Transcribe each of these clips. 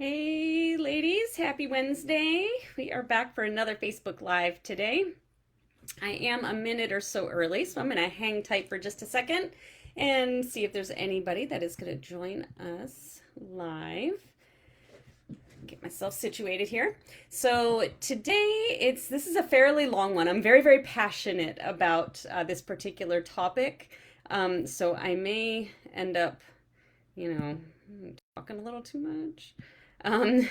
Hey ladies, happy Wednesday. We are back for another Facebook Live today. I am a minute or so early, so I'm going to hang tight for just a second and see if there's anybody that is going to join us live. Get myself situated here. So today this is a fairly long one. I'm very passionate about this particular topic. So I may end up, talking a little too much. Um,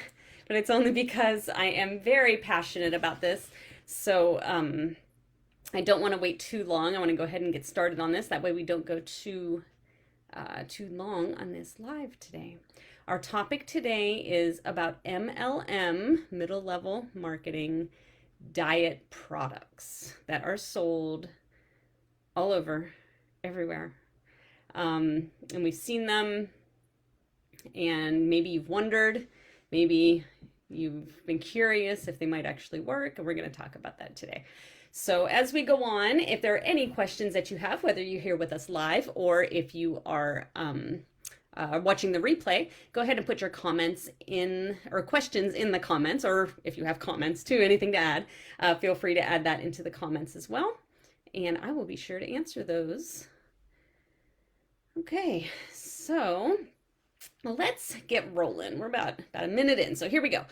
but it's only because I am very passionate about this. So I don't want to wait too long. I want to go ahead and get started on this. That way we don't go too long on this live today. Our topic today is about MLM, middle level marketing, diet products that are sold all over, everywhere. And we've seen them, and maybe you've wondered, maybe you've been curious if they might actually work, and we're going to talk about that today. So as we go on, if there are any questions that you have, whether you're here with us live or if you are watching the replay, go ahead and put your comments in, or questions in the comments, or if you have comments too, anything to add, feel free to add that into the comments as well, and I will be sure to answer those. Okay, so let's get rolling. We're about a minute in, so here we go.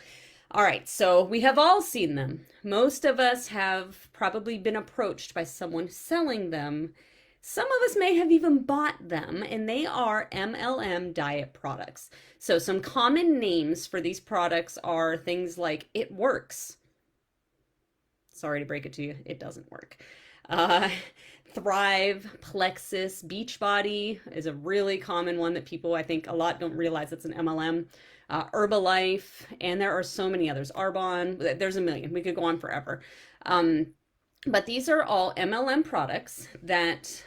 All right, so we have all seen them. Most of us have probably been approached by someone selling them. Some of us may have even bought them, and they are MLM diet products. So some common names for these products are things like It Works. Sorry to break it to you, it doesn't work. Thrive, Plexus, Beachbody is a really common one that people, I think, a lot don't realize it's an MLM. Herbalife, and there are so many others. Arbonne, there's a million. We could go on forever. But these are all MLM products that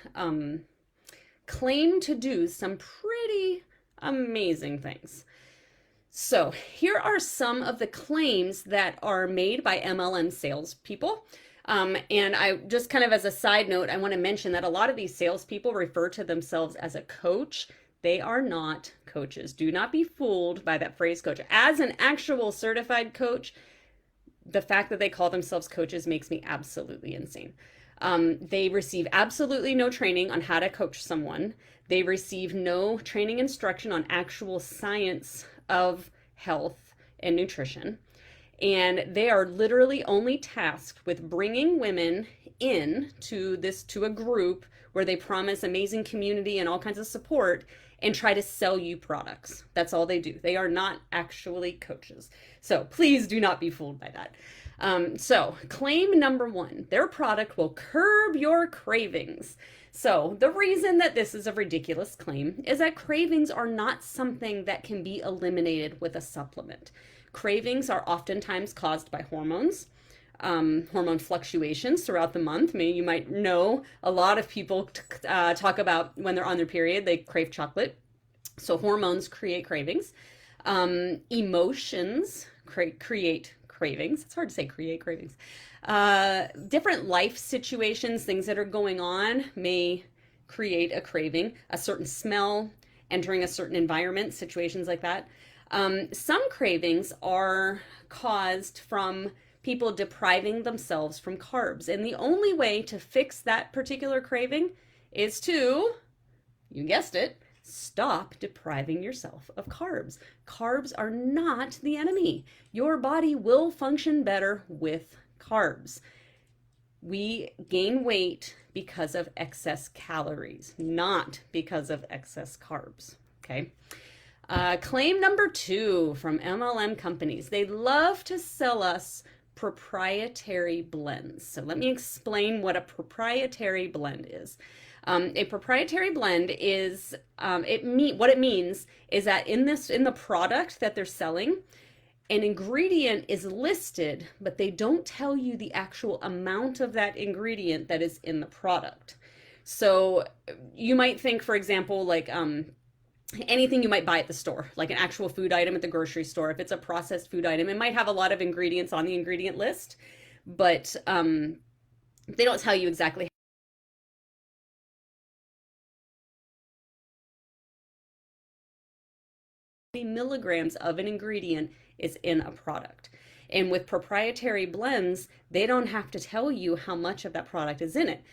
claim to do some pretty amazing things. So here are some of the claims that are made by MLM salespeople. And I just kind of as a side note, I want to mention that a lot of these salespeople refer to themselves as a coach. They are not coaches. Do not be fooled by that phrase coach. As an actual certified coach, the fact that they call themselves coaches makes me absolutely insane. They receive absolutely no training on how to coach someone. They receive no training instruction on actual science of health and nutrition. And they are literally only tasked with bringing women in to a group where they promise amazing community and all kinds of support and try to sell you products. That's all they do. They are not actually coaches. So please do not be fooled by that. So claim number one, their product will curb your cravings. So the reason that this is a ridiculous claim is that cravings are not something that can be eliminated with a supplement. Cravings are oftentimes caused by hormones, hormone fluctuations throughout the month. Maybe you might know a lot of people talk about when they're on their period, they crave chocolate. So hormones create cravings. Emotions create cravings. It's hard to say create cravings. Different life situations, things that are going on may create a craving. A certain smell, entering a certain environment, situations like that. Some cravings are caused from people depriving themselves from carbs. And the only way to fix that particular craving is to, you guessed it, stop depriving yourself of carbs. Carbs are not the enemy. Your body will function better with carbs. We gain weight because of excess calories, not because of excess carbs. Okay. Claim number two from MLM companies. They love to sell us proprietary blends. So let me explain what a proprietary blend is. A proprietary blend is what it means is that in the product that they're selling, an ingredient is listed, but they don't tell you the actual amount of that ingredient that is in the product. So you might think, for example, like anything you might buy at the store, like an actual food item at the grocery store. If it's a processed food item, it might have a lot of ingredients on the ingredient list, but they don't tell you exactly milligrams of an ingredient is in a product. And with proprietary blends, they don't have to tell you how much of that product is in it.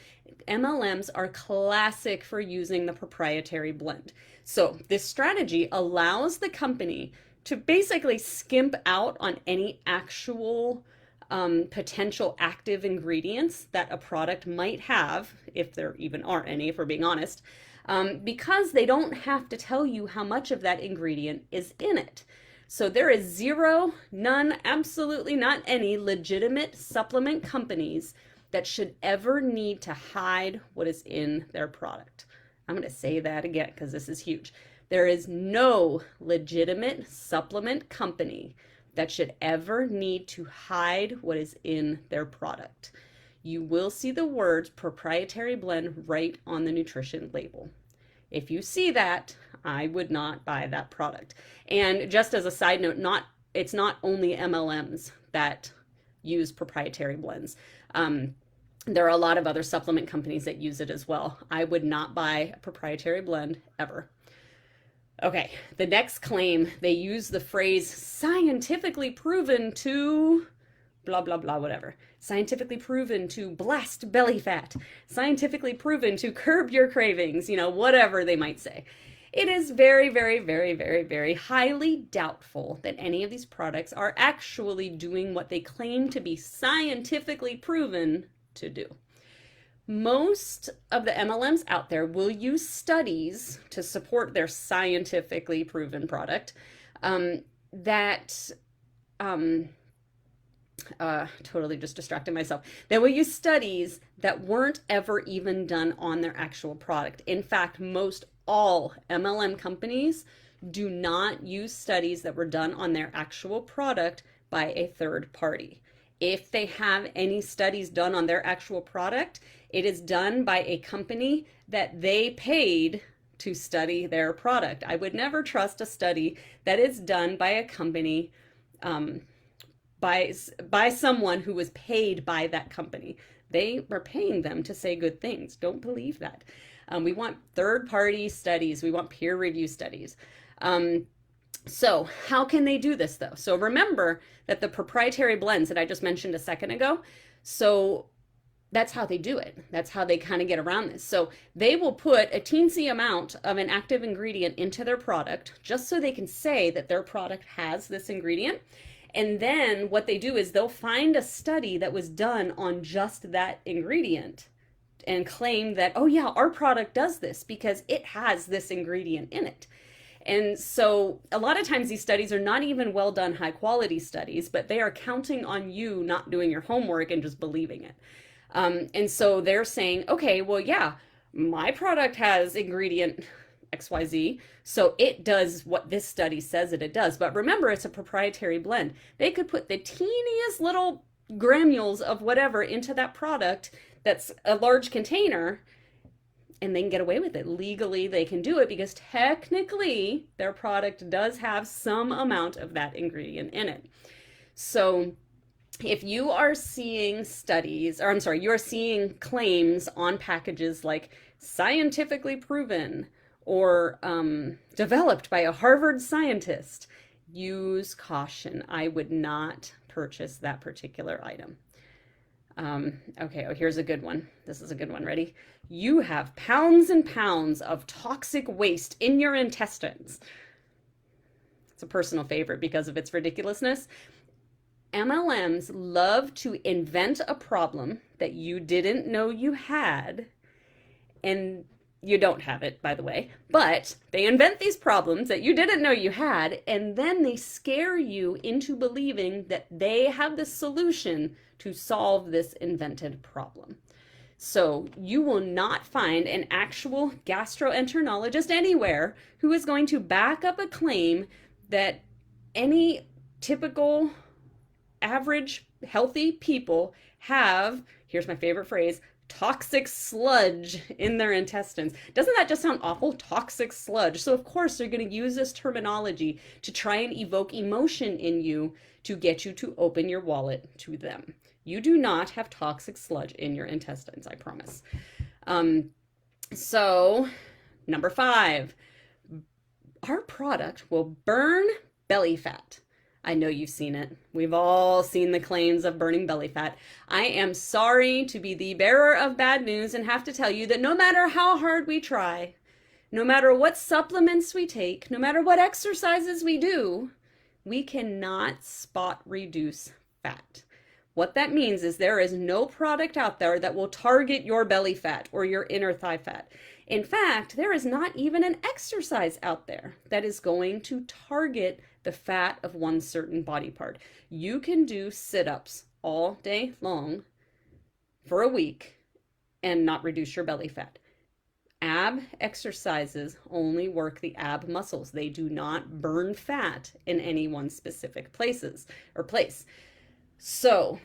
MLMs are classic for using the proprietary blend. So this strategy allows the company to basically skimp out on any actual potential active ingredients that a product might have, if there even are any, if we're being honest, because they don't have to tell you how much of that ingredient is in it. So there is zero, none, absolutely not any legitimate supplement companies that should ever need to hide what is in their product. I'm going to say that again because this is huge. There is no legitimate supplement company that should ever need to hide what is in their product. You will see the words proprietary blend right on the nutrition label. If you see that, I would not buy that product. And just as a side note, it's not only MLMs that use proprietary blends. There are a lot of other supplement companies that use it as well. I would not buy a proprietary blend ever. Okay, the next claim, they use the phrase scientifically proven to blah, blah, blah, whatever. Scientifically proven to blast belly fat. Scientifically proven to curb your cravings, whatever they might say. It is very, very, very, very, very highly doubtful that any of these products are actually doing what they claim to be scientifically proven to do. Most of the MLMs out there will use studies to support their scientifically proven product totally just distracted myself. They will use studies that weren't ever even done on their actual product. In fact, most all MLM companies do not use studies that were done on their actual product by a third party. If they have any studies done on their actual product, it is done by a company that they paid to study their product. I would never trust a study that is done by a company by someone who was paid by that company. They were paying them to say good things. Don't believe that. We want third-party studies. We want peer review studies. So how can they do this though? So remember that the proprietary blends that I just mentioned a second ago, so that's how they do it. That's how they kind of get around this. So they will put a teensy amount of an active ingredient into their product just so they can say that their product has this ingredient. And then what they do is they'll find a study that was done on just that ingredient and claim that, oh yeah, our product does this because it has this ingredient in it. And so a lot of times these studies are not even well done, high quality studies, but they are counting on you not doing your homework and just believing it. And so they're saying, okay, well, yeah, my product has ingredient XYZ, so it does what this study says that it does. But remember, it's a proprietary blend. They could put the teeniest little granules of whatever into that product that's a large container, and they can get away with it. Legally, they can do it because technically their product does have some amount of that ingredient in it. So if you are seeing studies, or I'm sorry, you're seeing claims on packages like scientifically proven or developed by a Harvard scientist, use caution. I would not purchase that particular item. Okay, oh, here's a good one. This is a good one. Ready? You have pounds and pounds of toxic waste in your intestines. It's a personal favorite because of its ridiculousness. MLMs love to invent a problem that you didn't know you had, and you don't have it, by the way, but they invent these problems that you didn't know you had, and then they scare you into believing that they have the solution to solve this invented problem. So you will not find an actual gastroenterologist anywhere who is going to back up a claim that any typical average healthy people have, here's my favorite phrase, toxic sludge in their intestines. Doesn't that just sound awful? Toxic sludge. So of course they're going to use this terminology to try and evoke emotion in you to get you to open your wallet to them. You do not have toxic sludge in your intestines, I promise. So number 5, Our product will burn belly fat. I know you've seen it. We've all seen the claims of burning belly fat. I am sorry to be the bearer of bad news and have to tell you that no matter how hard we try, no matter what supplements we take, no matter what exercises we do, we cannot spot reduce fat. What that means is there is no product out there that will target your belly fat or your inner thigh fat. In fact, there is not even an exercise out there that is going to target the fat of one certain body part. You can do sit-ups all day long for a week and not reduce your belly fat. Ab exercises only work the ab muscles. They do not burn fat in any one specific places or place. So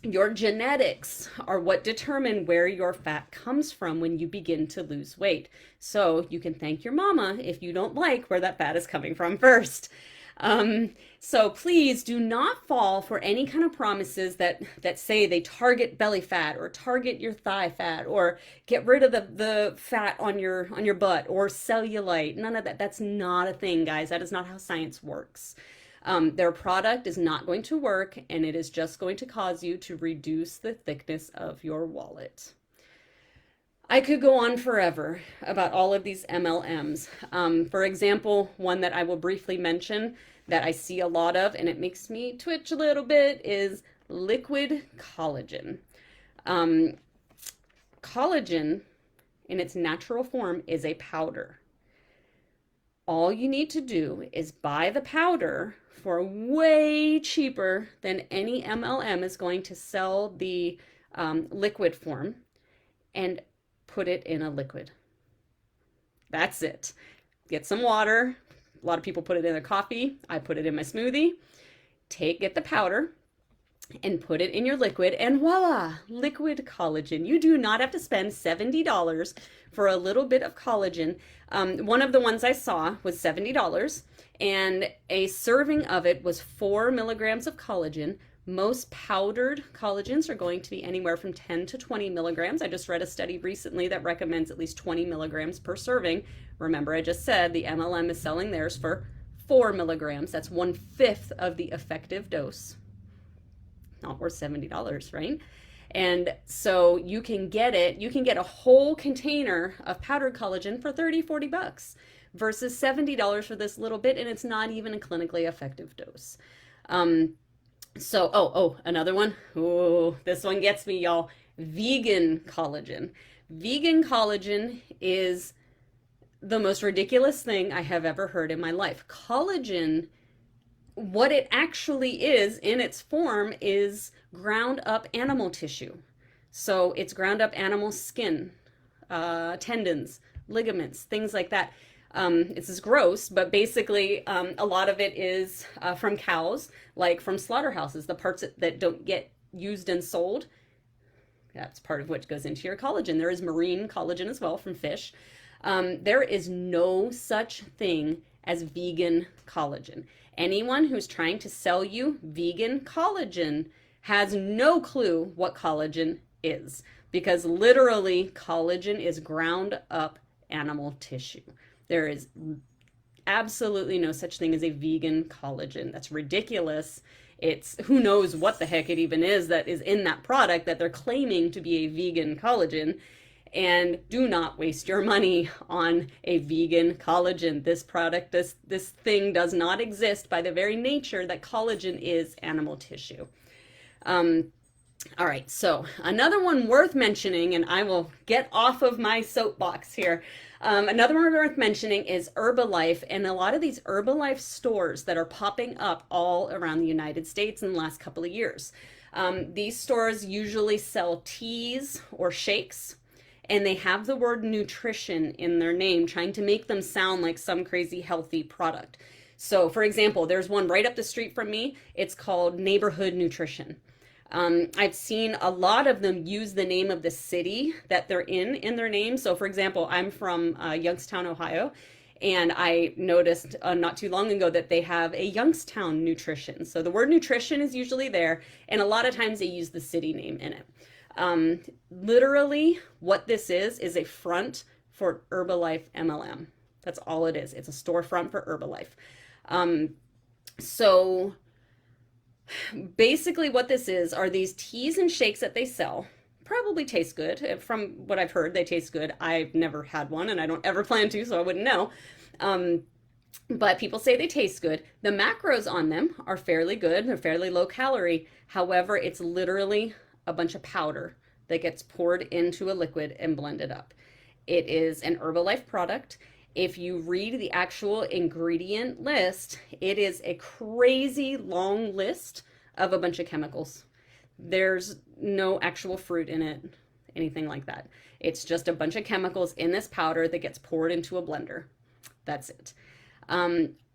your genetics are what determine where your fat comes from when you begin to lose weight. So you can thank your mama if you don't like where that fat is coming from first. So please do not fall for any kind of promises that say they target belly fat or target your thigh fat or get rid of the fat on your butt or cellulite. None of that. That's not a thing, guys. That is not how science works. Their product is not going to work, and it is just going to cause you to reduce the thickness of your wallet. I could go on forever about all of these MLMs. For example, one that I will briefly mention that I see a lot of, and it makes me twitch a little bit, is liquid collagen. Collagen, in its natural form, is a powder. All you need to do is buy the powder for way cheaper than any MLM is going to sell the liquid form, and put it in a liquid. That's it. Get some water. A lot of people put it in their coffee. I put it in my smoothie. Get the powder and put it in your liquid, and voila, liquid collagen. You do not have to spend $70 for a little bit of collagen. One of the ones I saw was $70, and a serving of it was 4 milligrams of collagen. Most powdered collagens are going to be anywhere from 10 to 20 milligrams. I just read a study recently that recommends at least 20 milligrams per serving. Remember, I just said the MLM is selling theirs for 4 milligrams. That's 1/5 of the effective dose. Not worth $70, right? And so you can get a whole container of powdered collagen for 30, 40 bucks versus $70 for this little bit, and it's not even a clinically effective dose. So, another one. Oh, this one gets me, y'all. Vegan collagen. Vegan collagen is the most ridiculous thing I have ever heard in my life. Collagen, what it actually is in its form, is ground up animal tissue. So it's ground up animal skin, tendons, ligaments, things like that. This is gross, but basically a lot of it is from cows, like from slaughterhouses, the parts that don't get used and sold. That's part of what goes into your collagen. There is marine collagen as well from fish. There is no such thing as vegan collagen. Anyone who's trying to sell you vegan collagen has no clue what collagen is, because literally collagen is ground up animal tissue. There is absolutely no such thing as a vegan collagen. That's ridiculous. It's who knows what the heck it even is that is in that product that they're claiming to be a vegan collagen. And do not waste your money on a vegan collagen. This product, this thing does not exist by the very nature that collagen is animal tissue. All right, so another one worth mentioning, and I will get off of my soapbox here. Another one worth mentioning is Herbalife, and a lot of these Herbalife stores that are popping up all around the United States in the last couple of years. These stores usually sell teas or shakes, and they have the word nutrition in their name, trying to make them sound like some crazy healthy product. So, for example, there's one right up the street from me. It's called Neighborhood Nutrition. I've seen a lot of them use the name of the city that they're in their name. So, for example, I'm from Youngstown, Ohio, and I noticed not too long ago that they have a Youngstown Nutrition. So the word nutrition is usually there, and a lot of times they use the city name in it. Literally, what this is a front for Herbalife MLM. That's all it is. It's a storefront for Herbalife. So basically what this is are these teas and shakes that they sell. Probably taste good. From what I've heard, they taste good. I've never had one and I don't ever plan to, so I wouldn't know. Um, but people say they taste good. The macros on them are fairly good. They're fairly low calorie. However, it's literally a bunch of powder that gets poured into a liquid and blended up. It is an Herbalife product. If you read the actual ingredient list, it is a crazy long list of a bunch of chemicals. There's no actual fruit in it, anything like that. It's just a bunch of chemicals in this powder that gets poured into a blender. That's it.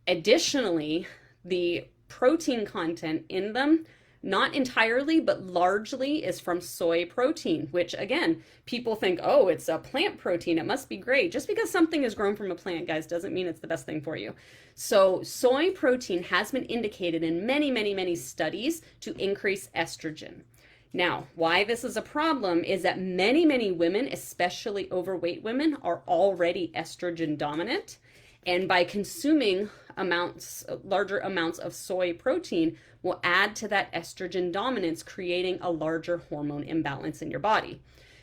Additionally, the protein content in them, not entirely, but largely is from soy protein, which again, people think, oh, it's a plant protein. It must be great. Just because something is grown from a plant, guys, doesn't mean it's the best thing for you. So soy protein has been indicated in many, many, many studies to increase estrogen. Now, why this is a problem is that many, many women, especially overweight women, are already estrogen dominant. And by consuming larger amounts of soy protein will add to that estrogen dominance, creating a larger hormone imbalance in your body.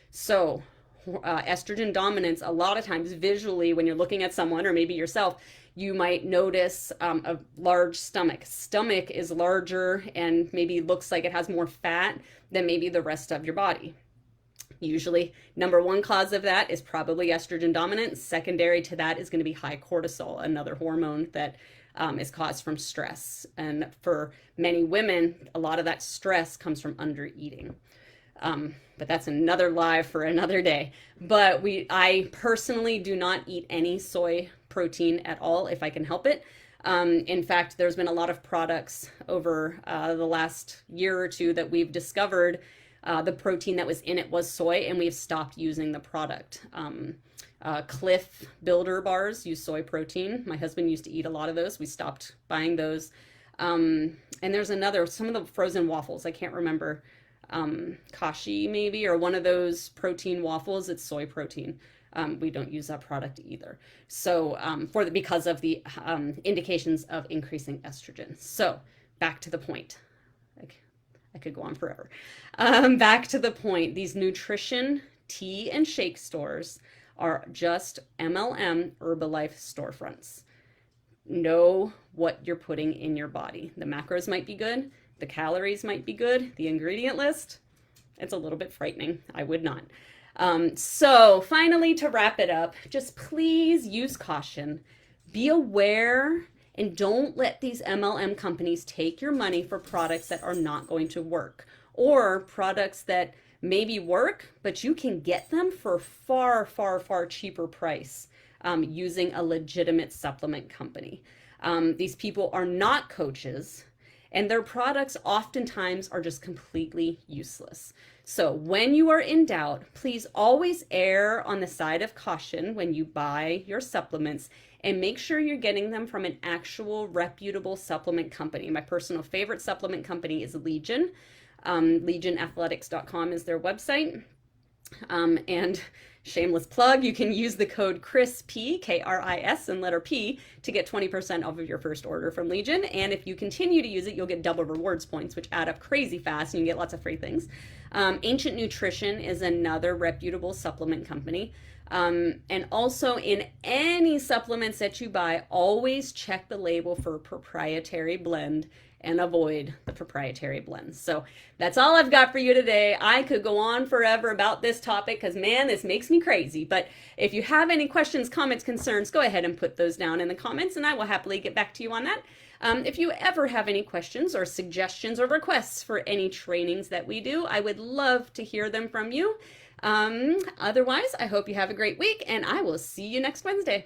So estrogen dominance, a lot of times visually when you're looking at someone or maybe yourself, you might notice a large stomach. Stomach is larger and maybe looks like it has more fat than maybe the rest of your body. Usually, number one cause of that is probably estrogen dominance. Secondary to that is going to be high cortisol, another hormone that is caused from stress. And for many women, a lot of that stress comes from undereating. But that's another live for another day. But I personally do not eat any soy protein at all if I can help it. In fact, there's been a lot of products over the last year or two that we've discovered the protein that was in it was soy, and we've stopped using the product. Cliff Builder bars use soy protein. My husband used to eat a lot of those. We stopped buying those. And there's some of the frozen waffles. I can't remember. Kashi maybe, or one of those protein waffles. It's soy protein. We don't use that product either. So because of the indications of increasing estrogen. So back to the point. I could go on forever. Back to the point. These nutrition tea and shake stores are just MLM Herbalife storefronts. Know what you're putting in your body. The macros might be good. The calories might be good. The ingredient list, it's a little bit frightening. I would not. So finally, to wrap it up, just please use caution. Be aware and don't let these MLM companies take your money for products that are not going to work, or products that maybe work, but you can get them for far, far, far cheaper price using a legitimate supplement company. These people are not coaches, and their products oftentimes are just completely useless. So when you are in doubt, please always err on the side of caution when you buy your supplements, and make sure you're getting them from an actual reputable supplement company. My personal favorite supplement company is Legion. LegionAthletics.com is their website. And shameless plug, you can use the code KRIS, K-R-I-S, and letter P to get 20% off of your first order from Legion. And if you continue to use it, you'll get double rewards points, which add up crazy fast, and you get lots of free things. Ancient Nutrition is another reputable supplement company. And also in any supplements that you buy, always check the label for proprietary blend and avoid the proprietary blends. So that's all I've got for you today. I could go on forever about this topic because, man, this makes me crazy. But if you have any questions, comments, concerns, go ahead and put those down in the comments and I will happily get back to you on that. If you ever have any questions or suggestions or requests for any trainings that we do, I would love to hear them from you. Otherwise, I hope you have a great week and I will see you next Wednesday.